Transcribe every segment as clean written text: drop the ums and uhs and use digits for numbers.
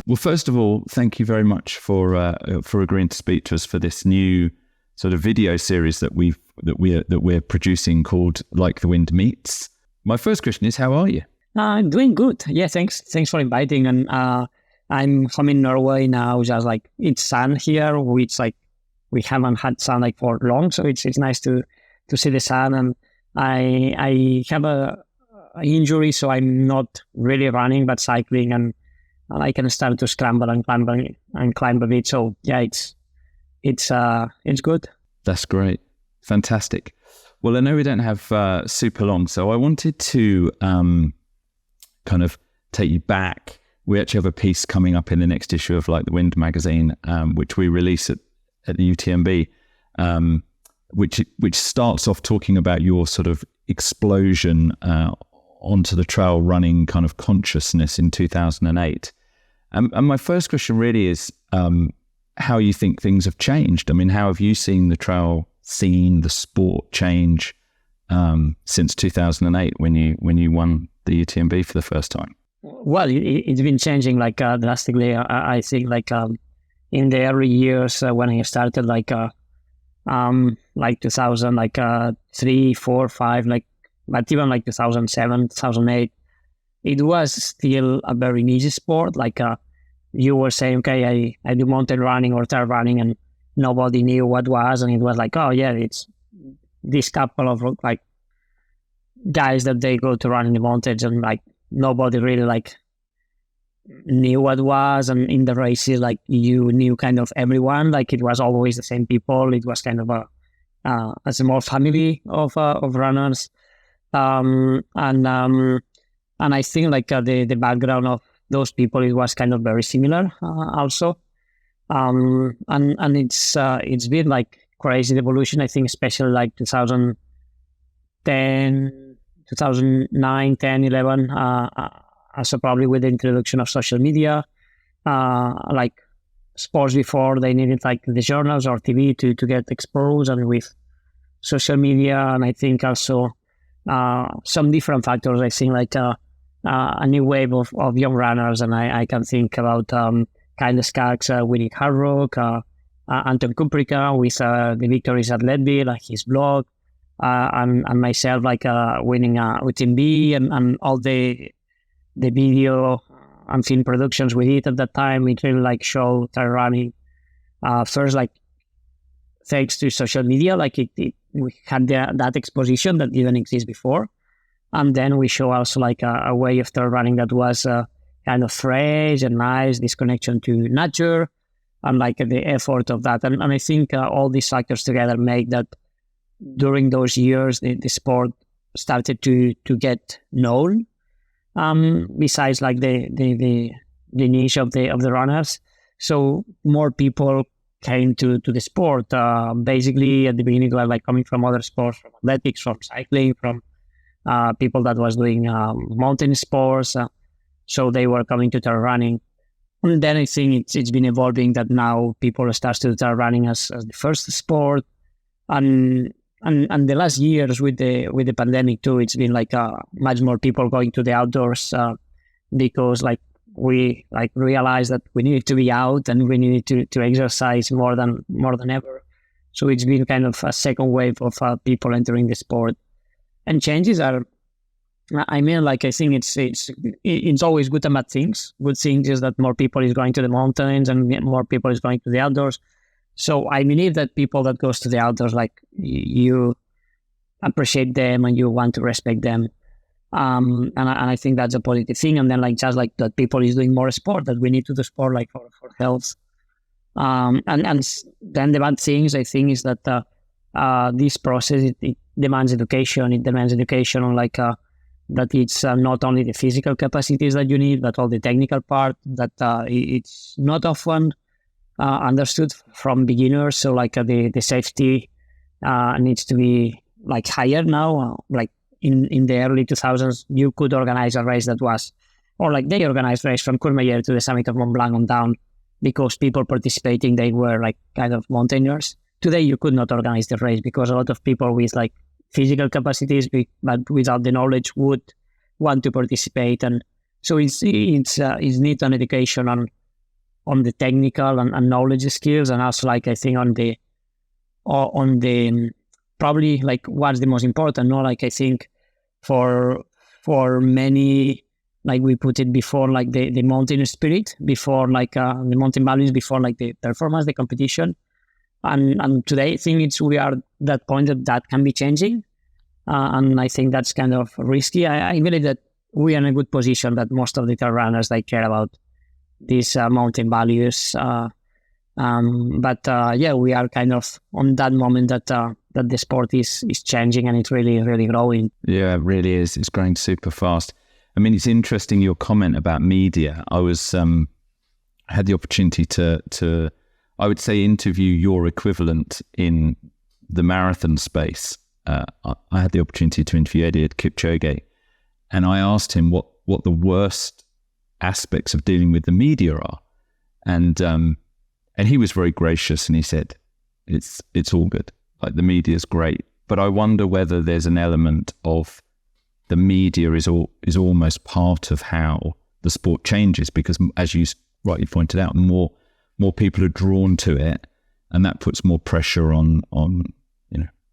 Well, first of all, thank you very much for agreeing to speak to us for this new sort of video series that we're producing called Like the Wind Meets. My first question is, how are you? I'm doing good. Yeah, thanks for inviting. And I'm home in Norway now. Just like it's sun here, which like we haven't had sun like for long, so it's nice to see the sun. And I have a injury, so I'm not really running, but cycling, and I can start to scramble and climb a bit. So yeah, it's good. That's great, fantastic. Well, I know we don't have super long, so I wanted to kind of take you back. We actually have a piece coming up in the next issue of Like the Wind magazine, which we release at the UTMB, which starts off talking about your sort of explosion onto the trail running kind of consciousness in 2008. And my first question really is how you think things have changed. I mean, how have you seen the trail scene, the sport change since 2008 when you won the UTMB for the first time? Well, it's been changing like drastically. I think like in the early years when I started, like 2000, like 3, 4, 5, like, but even like 2007, 2008, it was still a very niche sport. Like you were saying, okay, I do mountain running or trail running, and nobody knew what was, and it was like, oh yeah, it's this couple of like guys that they go to run in the mountains, and like nobody really like knew what was. And in the races, like you knew kind of everyone, like it was always the same people. It was kind of a small family of runners. And I think like the background of those people, it was kind of very similar also. And it's been like crazy evolution. I think especially like 2010, 2009, 10, 11, also probably with the introduction of social media, like sports before they needed like the journals or TV to get exposed, and with social media, and I think also some different factors. I think like a new wave of young runners, and I can think about Kyle Skaggs winning Hard Rock, Anton Kuprika with the victories at Leadville, like his blog, and myself like winning UTMB, and all the video and film productions we did at that time. It really like showed trail running first, like thanks to social media, like we had that exposition that didn't exist before. And then we show also like a way of trail running that was kind of fresh and nice, this connection to nature, and like the effort of that. And I think all these factors together make that during those years, the sport started to get known. Besides like the niche of the runners, so more people came to the sport. Basically, at the beginning, like coming from other sports, from athletics, from cycling, from people that was doing mountain sports. So they were coming to trail running. And then I think it's been evolving that now people start to trail running as the first sport. And the last years with the pandemic too, it's been like much more people going to the outdoors because like we like realized that we needed to be out and we needed to exercise more than ever. So it's been kind of a second wave of people entering the sport. And changes are, I mean, like I think it's always good and bad things. Good things is that more people is going to the mountains and more people is going to the outdoors. So I believe that people that goes to the outdoors, like you appreciate them and you want to respect them. And I think that's a positive thing. And then like just like that people is doing more sport, that we need to do sport like for health. And then the bad things I think is that this process, it demands education. It demands education on like that it's not only the physical capacities that you need, but all the technical part that it's not often understood from beginners. So like the safety needs to be like higher now. Like in the early 2000s, you could organize a race that was, or like they organized race from Courmayeur to the summit of Mont Blanc on down because people participating, they were like kind of mountaineers. Today, you could not organize the race because a lot of people with like physical capacities, but without the knowledge would want to participate. And so it's neat on education on the technical and knowledge skills, and also like I think on the probably like what's the most important. No, like I think for many, like we put it before, like the mountain spirit, before like the mountain values, before like the performance, the competition. And today I think we are that point that can be changing. And I think that's kind of risky. I believe that we are in a good position, that most of the trail runners, they care about these mountain values. But we are kind of on that moment that the sport is changing, and it's really, really growing. Yeah, it really is. It's growing super fast. I mean, it's interesting, your comment about media. I was had the opportunity to I would say interview your equivalent in the marathon space. I had the opportunity to interview Eliud Kipchoge, and I asked him what the worst aspects of dealing with the media are, and he was very gracious, and he said, "It's all good. Like, the media is great, but I wonder whether there's an element of the media is almost part of how the sport changes, because as you rightly pointed out, more people are drawn to it, and that puts more pressure on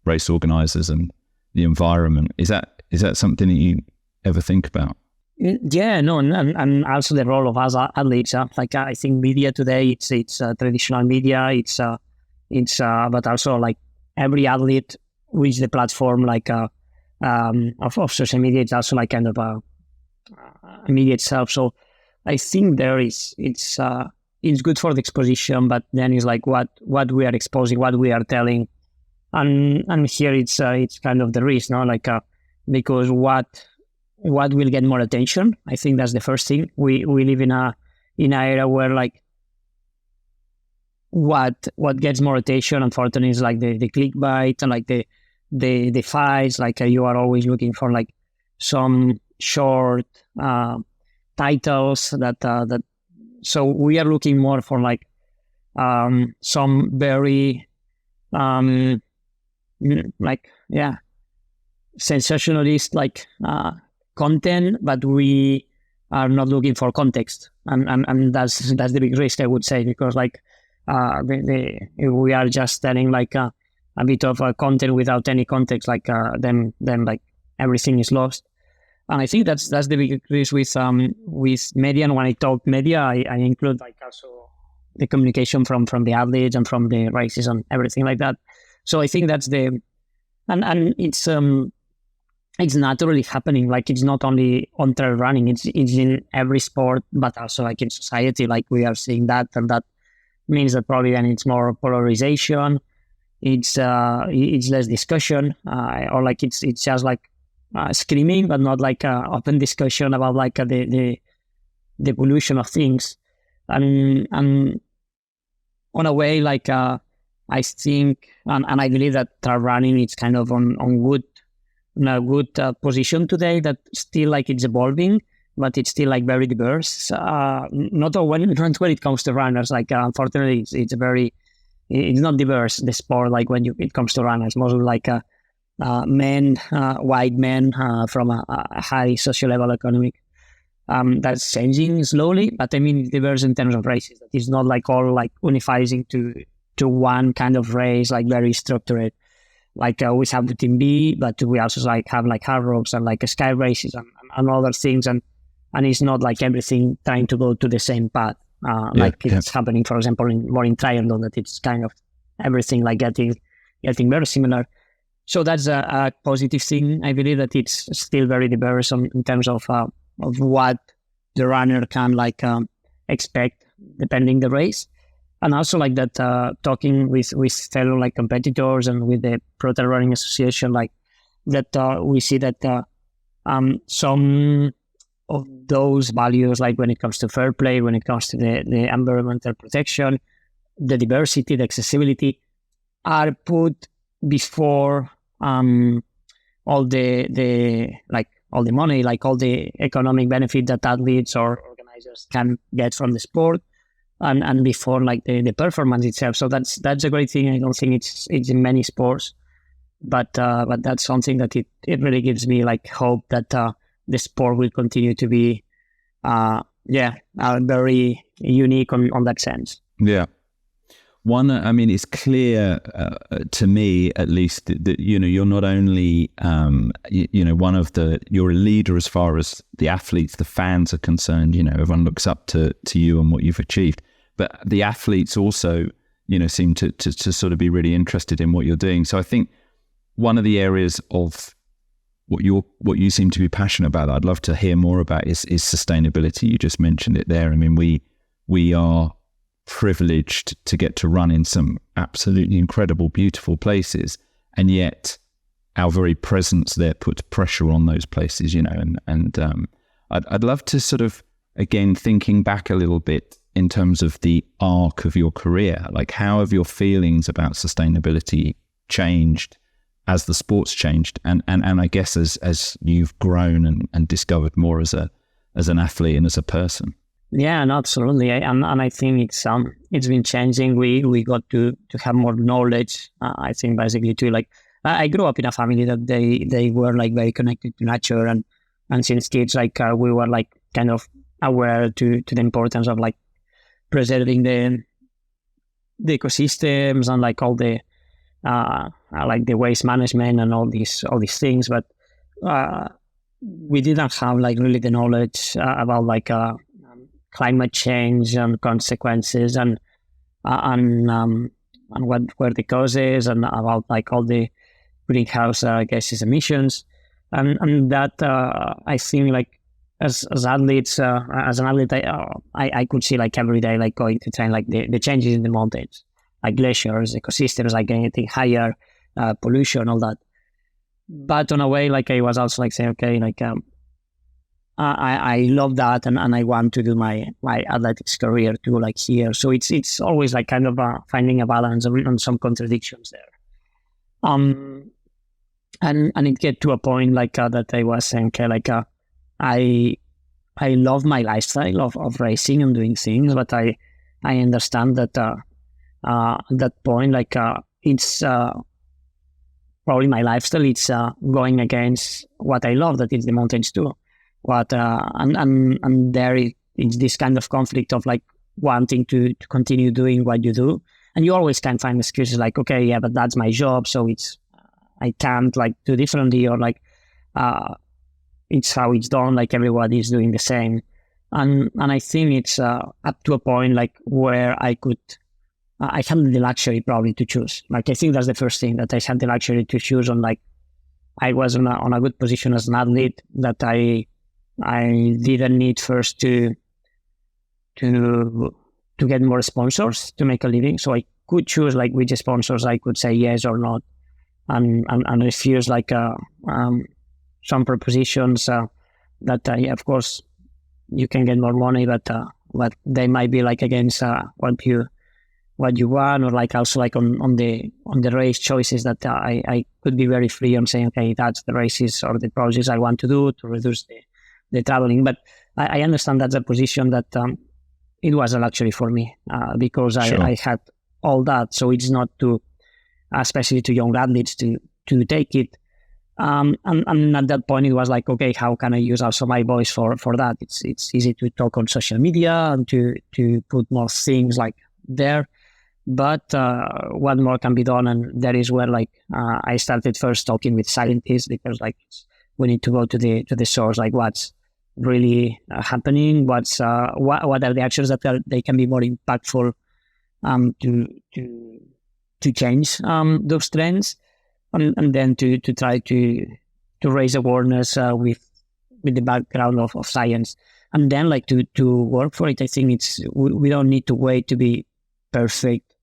race organizers and the environment." Is that something that you ever think about? Yeah, no, and also the role of us athletes. Like I think media today, it's traditional media. It's but also like every athlete with the platform like of social media. It's also like kind of a media itself. So I think it's good for the exposition, but then it's like what we are exposing, what we are telling, and here it's kind of the risk, no? Like because what will get more attention? I think that's the first thing. We live in an era where like what gets more attention, unfortunately, is like the clickbait and like the fights. Like you are always looking for like some short titles that. So we are looking more for like some very sensationalist like content, but we are not looking for context, and that's the big risk, I would say, because like we are just telling like a bit of content without any context, like then like everything is lost. And I think that's the big risk with media. And when I talk media, I include like also the communication from the athletes and from the races and everything like that. So I think that's and it's naturally happening. Like it's not only on trail running; it's in every sport, but also like in society. Like we are seeing that, and that means that probably then it's more polarization. It's less discussion, or like it's just like screaming, but not like open discussion about like the evolution of things. And on a way, like I think, and I believe that trail running is kind of on a good position today. That still like it's evolving, but it's still like very diverse. Not when it comes to runners. Like unfortunately, it's not diverse, the sport. Like when it comes to runners, mostly like men, white men from a high social level economic. That's changing slowly, but I mean it's diverse in terms of races. It's not like all like unifying to one kind of race, like very structured. Like we have the team B, but we also like have like hard ropes and like sky races and other things, and it's not like everything trying to go to the same path. It's happening, for example, more in triathlon, that it's kind of everything like getting very similar. So that's a positive thing. I believe that it's still very diverse in terms of what the runner can like expect depending the race. And also like that, talking with fellow like competitors and with the Pro Trail Running Association, like that we see that some of those values, like when it comes to fair play, when it comes to the environmental protection, the diversity, the accessibility, are put before all the money, like all the economic benefit that athletes or organizers can get from the sport. And before like the performance itself. So that's a great thing. I don't think it's in many sports. but that's something that it really gives me like hope that the sport will continue to be very unique on that sense. Yeah. One, I mean, it's clear to me, at least, that you're not only you're a leader as far as the athletes, the fans are concerned. Everyone looks up to you and what you've achieved, but the athletes also seem to sort of be really interested in what you're doing. So I think one of the areas of what you seem to be passionate about, that I'd love to hear more about, is sustainability. You just mentioned it there. I mean, we are privileged to get to run in some absolutely incredible, beautiful places, and yet our very presence there puts pressure on those places. I'd love to sort of, again, thinking back a little bit in terms of the arc of your career, like how have your feelings about sustainability changed as the sport's changed, and I guess as you've grown and discovered more as an athlete and as a person? Yeah, no, absolutely. And I think it's been changing. We got to have more knowledge. I think basically too, like I grew up in a family that they were like very connected to nature, and since kids, like we were like kind of aware to the importance of like preserving the ecosystems and like all the like the waste management and all these things. But we didn't have like really the knowledge about like climate change and consequences and what were the causes, and about like all the greenhouse gases emissions, and that I think like as athletes, as an athlete, I could see like every day like going to train like the changes in the mountains, like glaciers, ecosystems, like getting higher, pollution, all that. But on a way, like I was also like saying, okay, like I love that, and I want to do my athletics career too, like here. So it's always like kind of finding a balance and some contradictions there. And it get to a point like that I was saying, okay, like I love my lifestyle of racing and doing things, but I understand that at that point, like it's probably my lifestyle. It's going against what I love, that is the mountains too. And there it's this kind of conflict of like wanting to continue doing what you do, and you always can find excuses like, okay, yeah, but that's my job, so I can't like do differently, or like it's how it's done, like everybody is doing the same. And I think it's up to a point like where I had the luxury probably to choose. Like I think that's the first thing, that I had the luxury to choose on, like I was on a good position as an athlete, that I didn't need first to get more sponsors to make a living. So I could choose like which sponsors I could say yes or not, and refuse like some propositions that yeah, of course you can get more money, but they might be like against what you want, or like also like on the race choices that I could be very free on saying, okay, that's the races or the projects I want to do to reduce the traveling. But I understand that's a position that it was a luxury for me because Sure. I had all that. So it's not especially to young athletes to take it. And at that point it was like, okay, how can I use also my voice for that? It's easy to talk on social media and to put more things like there. But what more can be done? And that is where like I started first talking with scientists, because like we need to go to the source, like what's really happening, what are the actions that they can be more impactful to change those trends, and then to try to raise awareness with the background of science, and then like to work for it. I think we don't need to wait to be perfect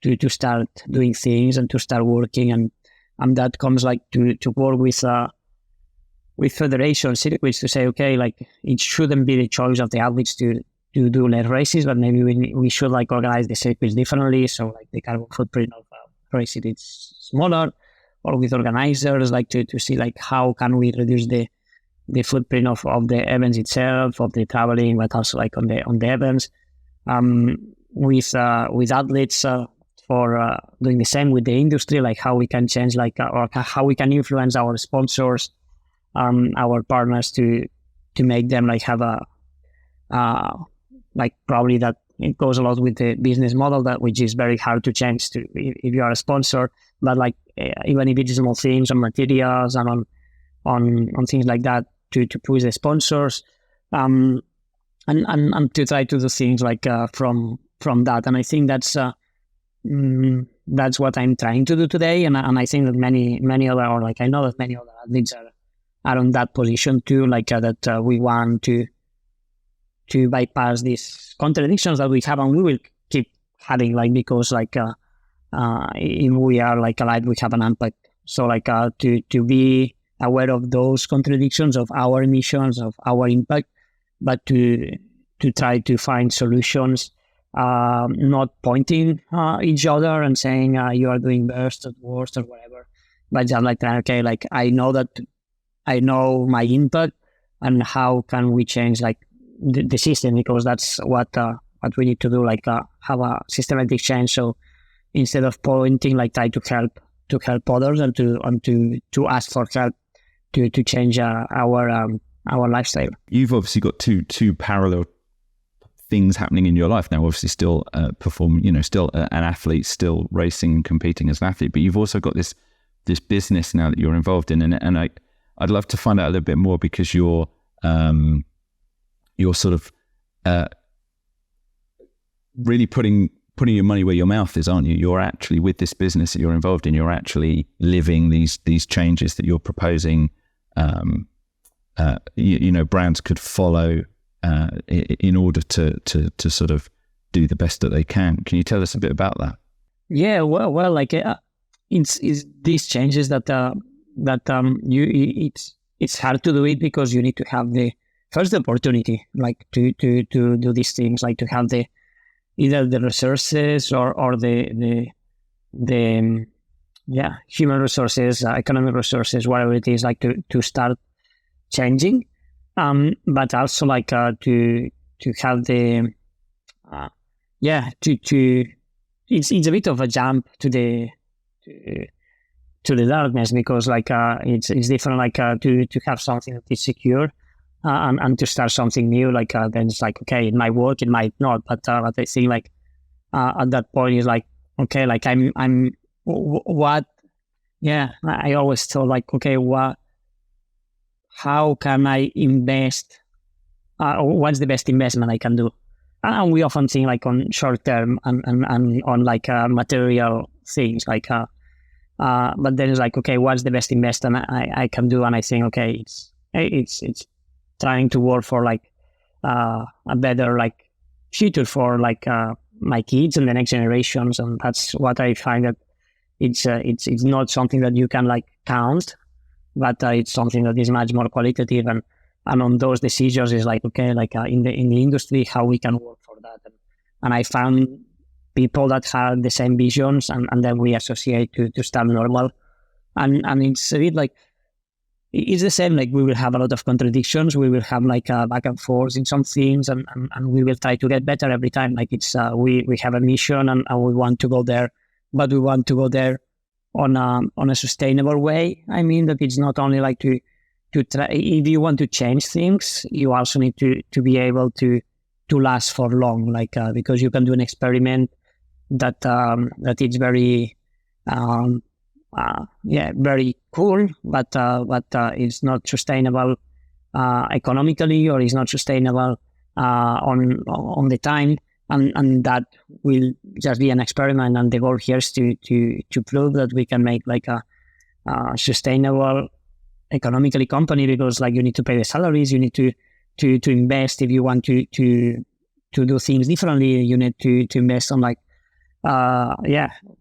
to start doing things and to start working, and that comes like to work with federation circuits to say, okay, like it shouldn't be the choice of the athletes to do less races, but maybe we should like organize the circuits differently, so like the carbon footprint of racing is smaller, or with organizers like to see like how can we reduce the footprint of the events itself, of the traveling, but also like on the events. With athletes, for doing the same with the industry, like how we can change, like or how we can influence our sponsors, our partners to make them like have a like probably that it goes a lot with the business model that which is very hard to change to if you are a sponsor, but like even if it's small things on materials and on things like that to push the sponsors, and to try to do things like from that. And I think that's what I'm trying to do today. And I think that many other, or like I know that many other athletes are on that position too, like that we want to bypass these contradictions that we have, and we will keep having, like, because like if we are like alive, we have an impact. So like to be aware of those contradictions of our emissions, of our impact, but to try to find solutions, not pointing each other and saying you are doing best or worst or whatever, but just like, okay, like I know my impact, and how can we change like the system, because that's what we need to do, like have a systematic change. So instead of pointing, like try to help others and to ask for help to change our lifestyle. You've obviously got two parallel things happening in your life now. Obviously, still still an athlete, still racing and competing as an athlete, but you've also got this business now that you're involved in, and I'd love to find out a little bit more, because you're sort of really putting your money where your mouth is, aren't you? You're actually, with this business that you're involved in, you're actually living these changes that you're proposing. Brands could follow in order to sort of do the best that they can. Can you tell us a bit about that? Yeah, well, like it's these changes that it's hard to do it, because you need to have the first opportunity, like to do these things, like to have either the resources or the human resources, economic resources, whatever it is, like to start changing, but also like to have the it's a bit of a jump to the darkness, because like it's different, like to have something that is secure and to start something new, like then it's like, okay, it might work, it might not, but I think like at that point is like, okay, like I'm what, I always thought like, okay, how can I invest? What's the best investment I can do? And we often think like on short term and on like material things, like but then it's like, okay, what's the best investment I can do? And I think, okay, it's trying to work for like a better like future for like my kids and the next generations. And that's what I find, that it's not something that you can like count, but it's something that is much more qualitative. And on those decisions is like, okay, like in the industry, how we can work for that. And I found people that have the same visions, and then we associate to start normal. And it's a bit like, it's the same, like we will have a lot of contradictions, we will have like back and forth in some things, and we will try to get better every time. Like it's we have a mission, and we want to go there, but we want to go there on a sustainable way. I mean, that it's not only like to try. If you want to change things, you also need to be able to last for long, like because you can do an experiment that it's very very cool, but it's not sustainable economically, or it's not sustainable on the time, and that will just be an experiment. And the goal here is to prove that we can make like a sustainable economically company, because like you need to pay the salaries, you need to invest. If you want to do things differently, you need to invest on like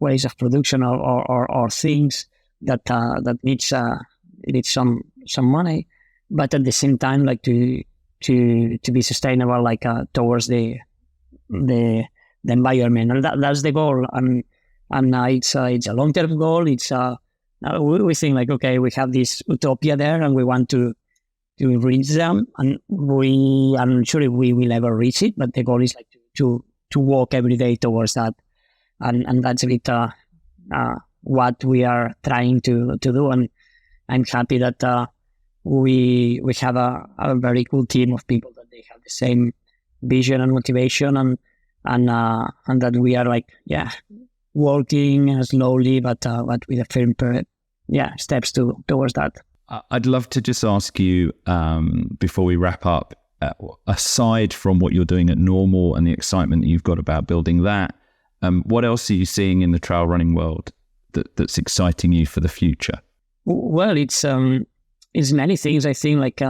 ways of production or things that needs some money, but at the same time like to be sustainable, like towards the environment, and that's the goal. And it's a long-term goal. It's we think like, okay, we have this utopia there, and we want to reach them, and I'm sure we will ever reach it, but the goal is like to walk every day towards that. and that's a bit what we are trying to do. And I'm happy that we have a very cool team of people that they have the same vision and motivation, and that we are working slowly but with a firm steps towards that. I'd love to just ask you before we wrap up, aside from what you're doing at Normal and the excitement that you've got about building that, what else are you seeing in the trail running world that's exciting you for the future? Well, it's many things. I think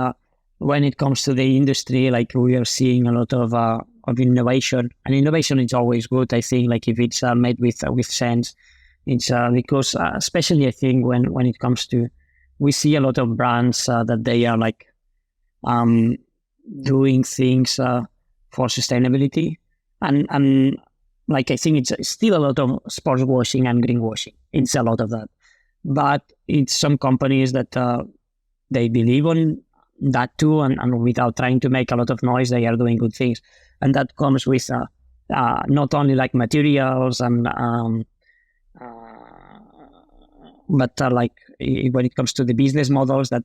when it comes to the industry, we are seeing a lot of innovation, and innovation is always good. I think if it's made with sense, it's because especially I think when it comes to, we see a lot of brands that they are doing things for sustainability, and I think it's still a lot of sports washing and greenwashing. It's a lot of that, but it's some companies that they believe on that too, and without trying to make a lot of noise, they are doing good things, and that comes with not only materials and but when it comes to the business models, that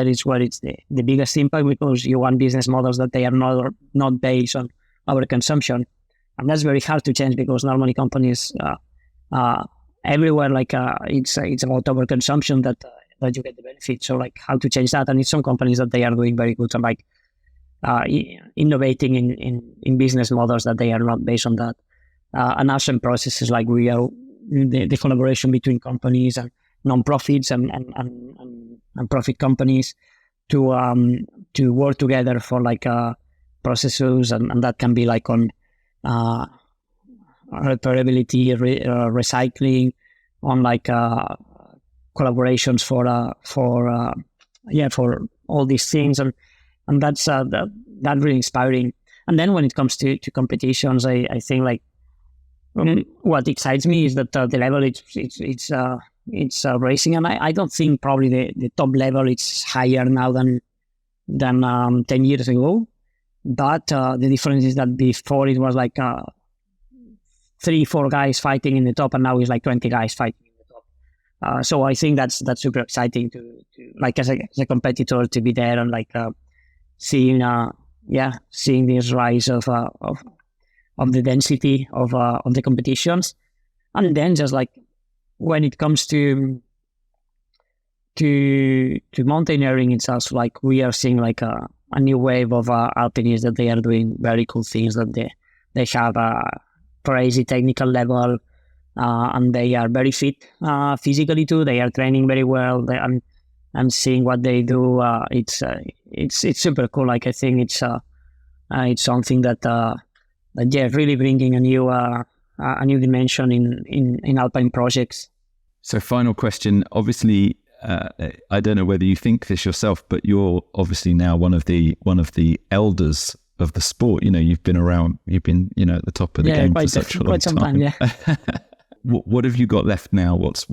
is where it's the biggest impact, because you want business models that they are not based on our consumption, and that's very hard to change, because normally companies everywhere it's about our consumption that you get the benefit. So how to change that? And it's some companies that they are doing very good on innovating in business models that they are not based on that, and also in processes we are the collaboration between companies and non-profits and profit companies to work together for processes, and that can be on repairability, recycling, on collaborations for all these things, and that's that really inspiring. And then when it comes to competitions, I think what excites me is that the level it's racing, and I don't think probably the top level it's higher now than 10 years ago, but the difference is that before it was 3-4 guys fighting in the top, and now it's 20 guys fighting in the top. So I think that's super exciting to as a competitor to be there, and seeing this rise of the density of the competitions. And then just when it comes to mountaineering, it's also we are seeing a new wave of alpinists that they are doing very cool things, that they have a crazy technical level, and they are very fit physically too. They are training very well. I'm seeing what they do. It's super cool. I think it's something that really bringing a new dimension in alpine projects. So, final question. Obviously, I don't know whether you think this yourself, but you're obviously now one of the elders of the sport. You've been around. You've been at the top of the game for such a long time. Yeah. What have you got left now? What's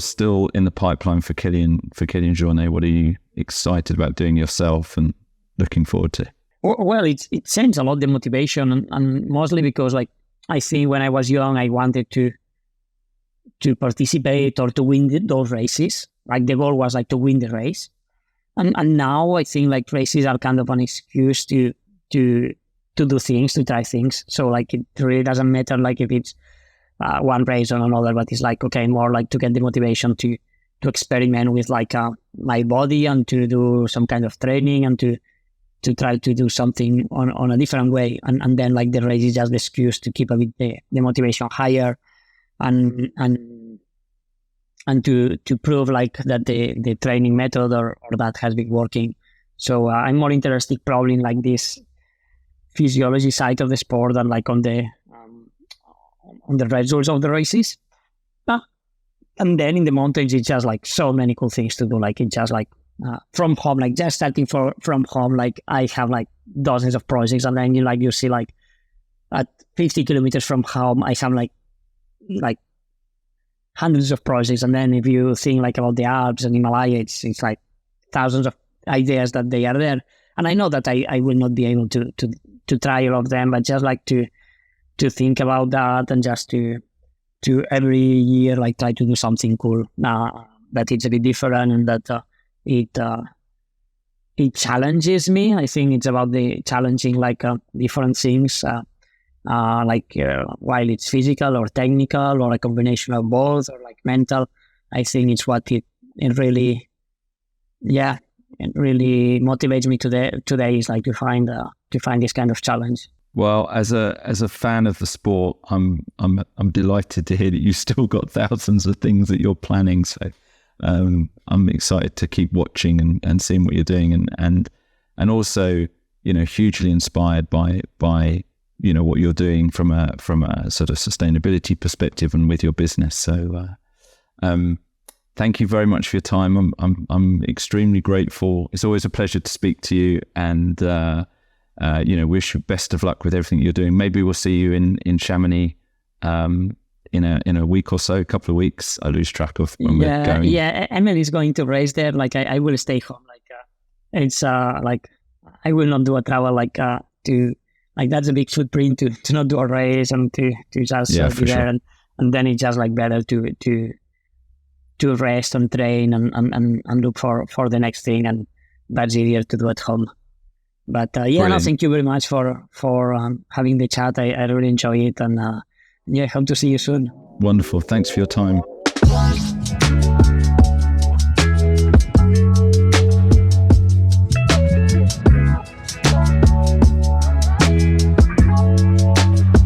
still in the pipeline for Kílian Jornet? What are you excited about doing yourself and looking forward to? Well, it changed a lot, the motivation, and mostly because I think when I was young, I wanted to participate or to win those races. The goal was to win the race, and now I think races are kind of an excuse to do things, to try things. So it really doesn't matter if it's one race or another, but it's okay, more to get the motivation to experiment with my body, and to do some kind of training, and to try to do something on a different way, and then the race is just the excuse to keep a bit the motivation higher, and to prove that the training method or that has been working. So I'm more interested probably in this physiology side of the sport than on the results of the races. And then in the mountains, it's just so many cool things to do. It's just from home, just starting from home, I have dozens of projects, and then you see at 50 kilometers from home, I have hundreds of projects. And then if you think about the Alps and Himalaya, it's thousands of ideas that they are there. And I know that I will not be able to try all of them, but just to think about that, and just to to every year like try to do something cool. That it's a bit different, and that it challenges me. I think it's about the challenging like different things, while it's physical or technical or a combination of both or like mental. I think it's what it really, it really motivates me today is like to find this kind of challenge. Well, as a fan of the sport, I'm delighted to hear that you still got thousands of things that you're planning. So I'm excited to keep watching and seeing what you're doing, and also, you know, hugely inspired by you know what you're doing from a sort of sustainability perspective and with your business. So thank you very much for your time. I'm extremely grateful. It's always a pleasure to speak to you, and you know, wish you best of luck with everything you're doing. Maybe we'll see you in Chamonix in a week or so, a couple of weeks. I lose track of when we're going. Yeah, Emily's going to race there. Like I will stay home. Like it's like I will not do a travel like to like that's a big footprint to not do a race and to just be there, and then it's just like better to rest and train and look for the next thing, and that's easier to do at home. But thank you very much for having the chat. I really enjoy it, and hope to see you soon. Wonderful. Thanks for your time.